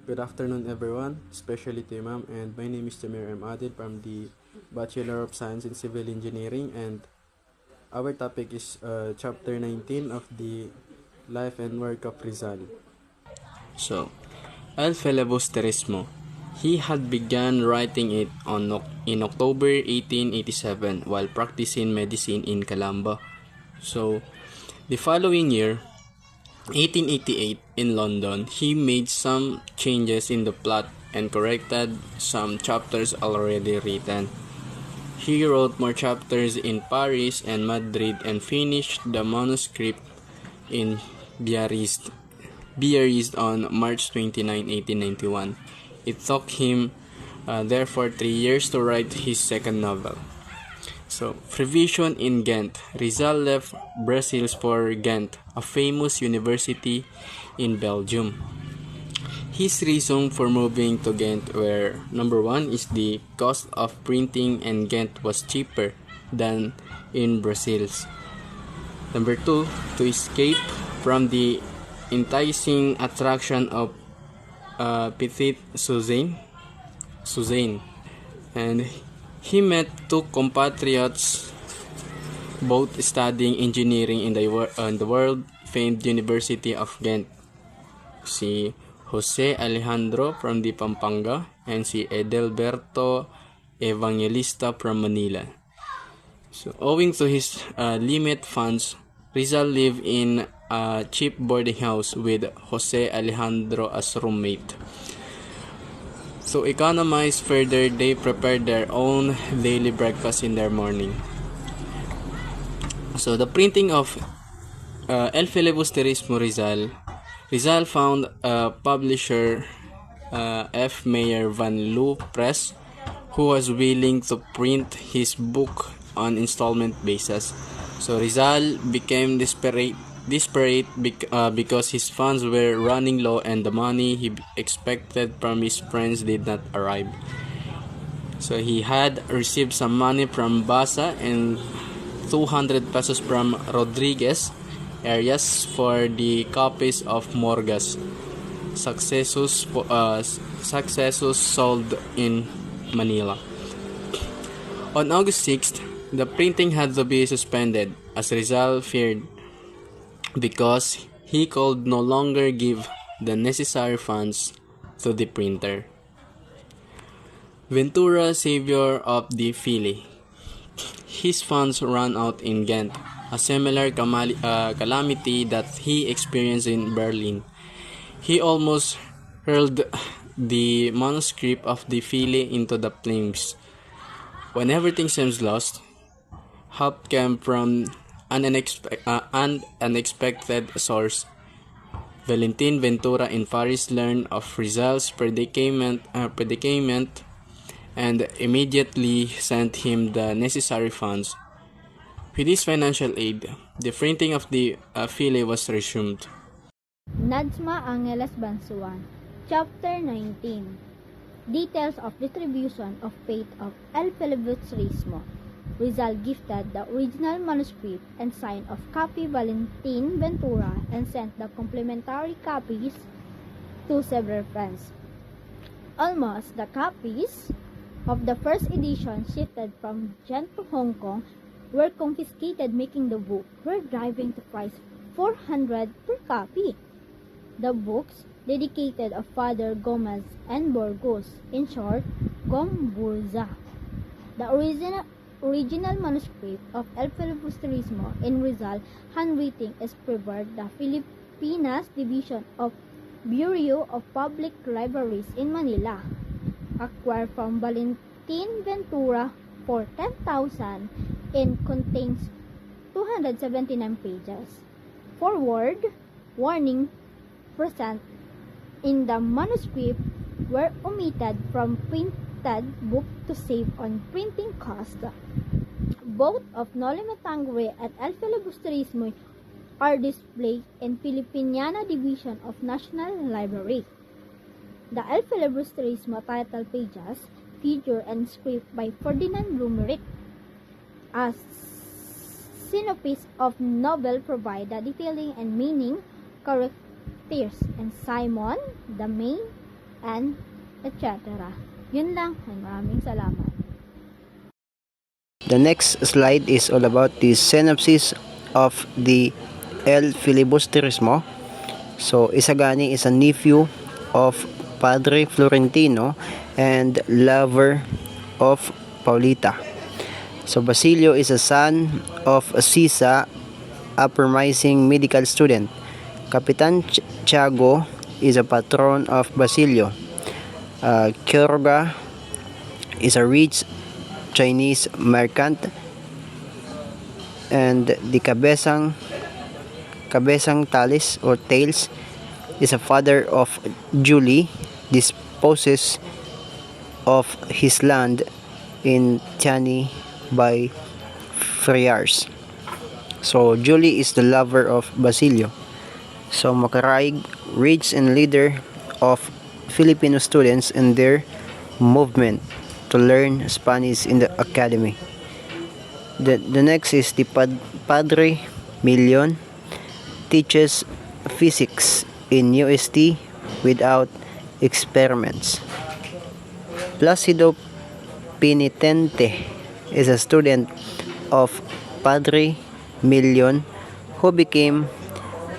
Good afternoon, everyone, especially to Imam. And my name is Jamir M. Adil from the Bachelor of Science in Civil Engineering. And our topic is Chapter 19 of the Life and Work of Rizal. So, El Filibusterismo. He had begun writing it in October 1887 while practicing medicine in Calamba. So, the following year, 1888, in London, he made some changes in the plot and corrected some chapters already written. He wrote more chapters in Paris and Madrid and finished the manuscript in Biarritz on March 29, 1891. It took him, therefore, 3 years to write his second novel. So, revision in Ghent. Rizal left Brussels for Ghent, a famous university in Belgium. His reason for moving to Ghent were, number one, is the cost of printing in Ghent was cheaper than in Brussels. Number two, to escape from the enticing attraction of Petit Suzanne. And he met two compatriots, both studying engineering in the world-famed University of Ghent. Si Jose Alejandro from the Pampanga and si Edelberto Evangelista from Manila. So, owing to his limited funds, Rizal lived in a cheap boarding house with Jose Alejandro as roommate. So, economize further, they prepared their own daily breakfast in their morning. So, the printing of El Filibusterismo Rizal found a publisher, F. Mayer van Loo Press, who was willing to print his book on installment basis. So Rizal became desperate because his funds were running low and the money he expected from his friends did not arrive. So he had received some money from Basa and 200 pesos from Rodriguez Arias for the copies of Morgas. Successus sold in Manila. On August 6th, the printing had to be suspended as Rizal feared because he could no longer give the necessary funds to the printer. Ventura, savior of the Philly. His funds ran out in Ghent, a similar calamity that he experienced in Berlin. He almost hurled the manuscript of the Philly into the flames. When everything seems lost, help came from an unexpected source. Valentin Ventura in Paris learned of Rizal's predicament and immediately sent him the necessary funds. With this financial aid, the printing of the Philly was resumed. Najma Angeles Bansuan, Chapter 19. Details of distribution of fate of El Filibusterismo. Rizal gifted the original manuscript and signed of copy Valentin Ventura and sent the complementary copies to several friends. Almost the copies of the first edition shifted from Ghent to Hong Kong were confiscated, making the book were driving to price 400 per copy. The books dedicated of Father Gomez and Burgos, in short, Gomburza. The original manuscript of El Filibusterismo in Rizal handwriting is preserved the Filipinas Division of Bureau of Public Libraries in Manila, acquired from Valentin Ventura for 10,000 and contains 279 pages. Forward warning present in the manuscript were omitted from printed book to save on printing cost. Both of Noli Me Tangere and El Filibusterismo are displayed in Filipiniana Division of National Library. The El Filibusterismo title pages feature and script by Ferdinand Blumerick. A synopsis of novel provide the detailing and meaning characters and Simon, the main and etc. Yun lang, and maraming salamat. The next slide is all about the synopsis of the El Filibusterismo. So, Isagani is a nephew of Padre Florentino and lover of Paulita. So, Basilio is a son of Sisa, a promising medical student. Capitan Tiago is a patron of Basilio. Quiroga is a rich Chinese merchant, and the Cabezang Talis or Tails is a father of Julie, disposes of his land in Tiani by friars. So Julie is the lover of Basilio. So Macaraig, rich and leader of Filipino students in their movement to learn Spanish in the academy. The next is the Padre Million, teaches physics in UST without experiments. Placido Penitente is a student of Padre Million who became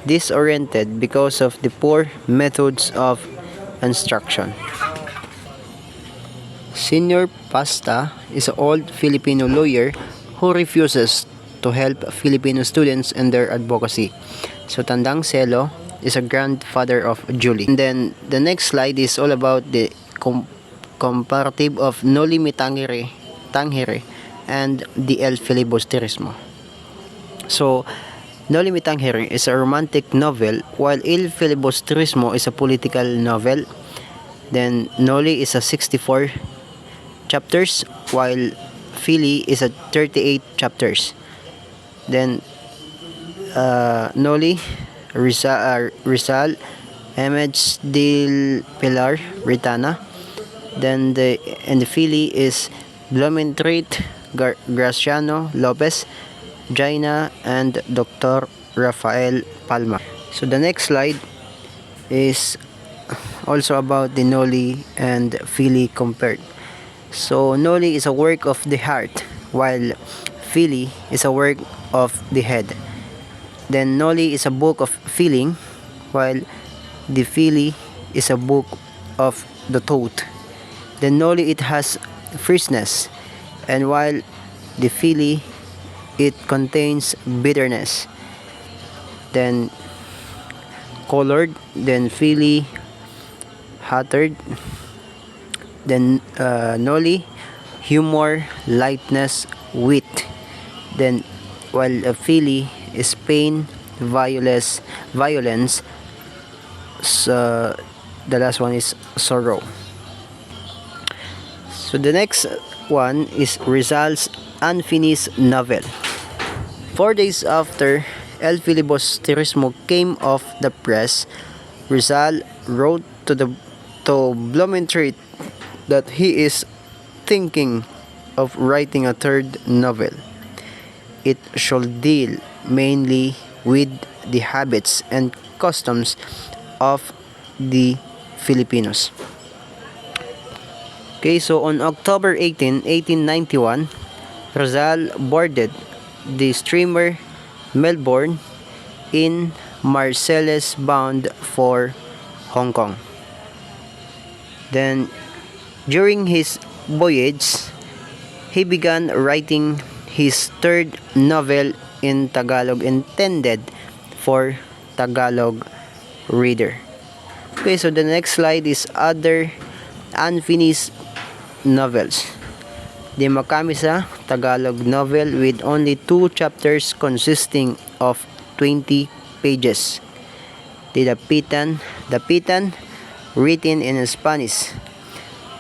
disoriented because of the poor methods of instruction. Senior Pasta is an old Filipino lawyer who refuses to help Filipino students in their advocacy. So Tandang Celo is a grandfather of Julie. And then the next slide is all about the comparative of Noli Me Tangere and the El Filibusterismo. So Noli Me Tangere is a romantic novel, while El Filibusterismo is a political novel. Then Noli is a 64 chapters, while Fili is a 38 chapters. Then Noli, Rizal, Emedes del Pilar, Ritana. Then the Fili is Blumentritt, Graciano Lopez, Jaina, and Dr. Rafael Palma. So the next slide is also about the Noli and Fili compared. So Noli is a work of the heart, while Fili is a work of the head. Then Noli is a book of feeling, while the Fili is a book of the thought. Then Noli, it has fierceness, and while the Fili, it contains bitterness. Then colored, then Fili hattered, then Noli, humor, lightness, wit. Then while Fili is pain, violence. So the last one is sorrow. So the next one is Rizal's unfinished novel. 4 days after El Filibusterismo came off the press, Rizal wrote to Blumentritt that he is thinking of writing a third novel. It should deal mainly with the habits and customs of the Filipinos. Okay, so on October 18, 1891, Rizal boarded the steamer Melbourne in Marseilles bound for Hong Kong. Then, during his voyage, he began writing his third novel in Tagalog intended for Tagalog reader. Okay, so the next slide is other unfinished novels. The Makamisa, Tagalog novel with only 2 chapters consisting of 20 pages. The Dapitan, written in Spanish,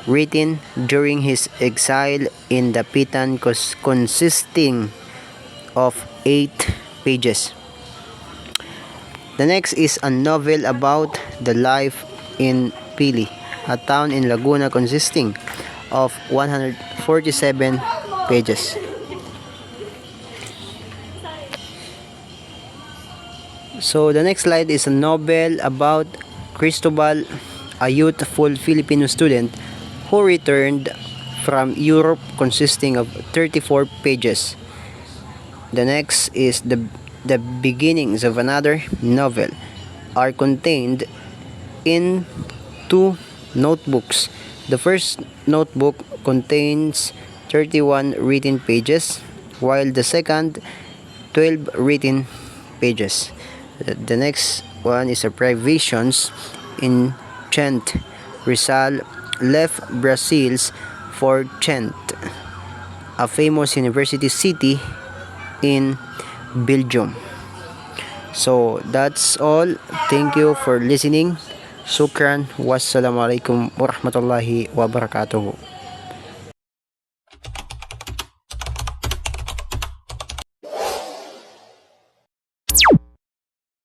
written during his exile in Dapitan, consisting of 8 pages. The next is a novel about the life in Pili, a town in Laguna, consisting of 147 pages. So the next slide is a novel about Cristobal a youthful Filipino student who returned from Europe consisting of 34 pages. The next is the beginnings of another novel are contained in two notebooks. The first notebook contains 31 written pages, while the second 12 written pages. The next one is a privations in Chent. Rizal left Brazil's for Chent, a famous university city in Belgium. So that's all. Thank you for listening. Shukran. Wassalamualaikum warahmatullahi wabarakatuh.